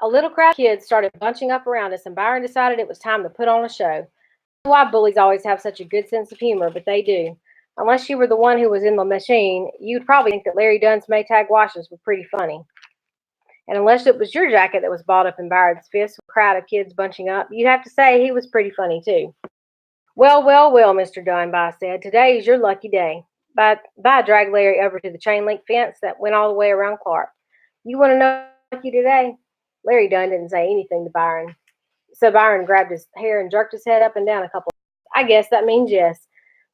A little crowd of kids started bunching up around us, and Byron decided it was time to put on a show. I don't know why bullies always have such a good sense of humor, but they do. Unless you were the one who was in the machine, you'd probably think that Larry Dunn's Maytag washes were pretty funny. And unless it was your jacket that was balled up in Byron's fist with a crowd of kids bunching up, you'd have to say he was pretty funny too. Well, well, well, Mr. Dunn, Vi said, today is your lucky day. Vi dragged Larry over to the chain link fence that went all the way around Clark. You want to know lucky today? Larry Dunn didn't say anything to Byron. So Byron grabbed his hair and jerked his head up and down a couple times. I guess that means yes.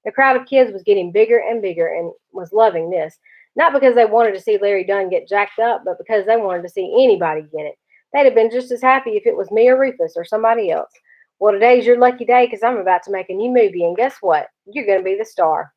The crowd of kids was getting bigger and bigger and was loving this. Not because they wanted to see Larry Dunn get jacked up, but because they wanted to see anybody get it. They'd have been just as happy if it was me or Rufus or somebody else. Well, today's your lucky day because I'm about to make a new movie, and guess what? You're going to be the star.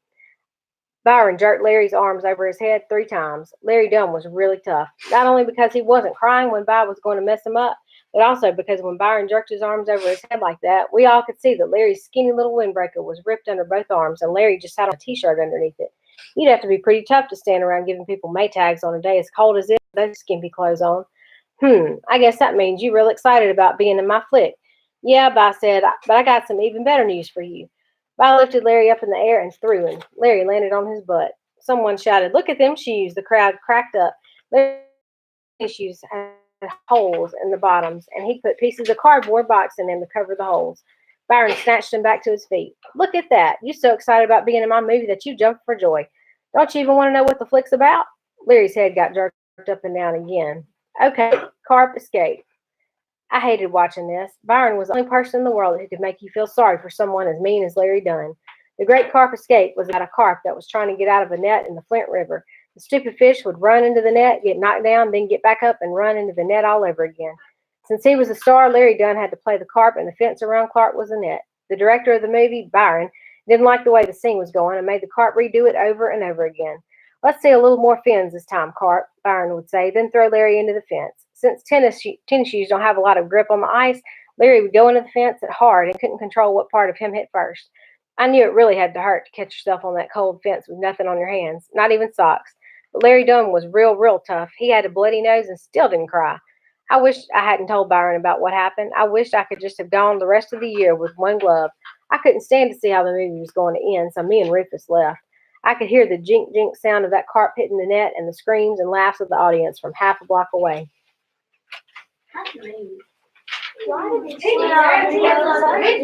Byron jerked Larry's arms over his head 3 times. Larry Dunn was really tough, not only because he wasn't crying when Vi was going to mess him up, but also because when Byron jerked his arms over his head like that, we all could see that Larry's skinny little windbreaker was ripped under both arms, and Larry just had on a t-shirt underneath it. You'd have to be pretty tough to stand around giving people Maytags on a day as cold as this with those skimpy clothes on. I guess that means you're real excited about being in my flick. Yeah, Vi said, but I got some even better news for you. Vi lifted Larry up in the air and threw him. Larry landed on his butt. Someone shouted, "Look at them shoes." The crowd cracked up. Larry's shoes had holes in the bottoms, and he put pieces of cardboard box in them to cover the holes. Byron snatched him back to his feet. "Look at that. You're so excited about being in my movie that you jumped for joy. Don't you even want to know what the flick's about?" Larry's head got jerked up and down again. Okay, Carp Escape. I hated watching this. Byron was the only person in the world who could make you feel sorry for someone as mean as Larry Dunn. The Great Carp Escape was about a carp that was trying to get out of a net in the Flint River. The stupid fish would run into the net, get knocked down, then get back up and run into the net all over again. Since he was the star, Larry Dunn had to play the carp, and the fence around Clark was the net. The director of the movie, Byron, didn't like the way the scene was going and made the carp redo it over and over again. "Let's see a little more fins this time, Carp," Byron would say, then throw Larry into the fence. Since tennis shoes don't have a lot of grip on the ice, Larry would go into the fence at hard and couldn't control what part of him hit first. I knew it really had to hurt to catch yourself on that cold fence with nothing on your hands, not even socks. But Larry Dunn was real tough. He had a bloody nose and still didn't cry. I wished I hadn't told Byron about what happened. I wished I could just have gone the rest of the year with one glove. I couldn't stand to see how the movie was going to end, so me and Rufus left. I could hear the jink sound of that carp hitting the net and the screams and laughs of the audience from half a block away. Why did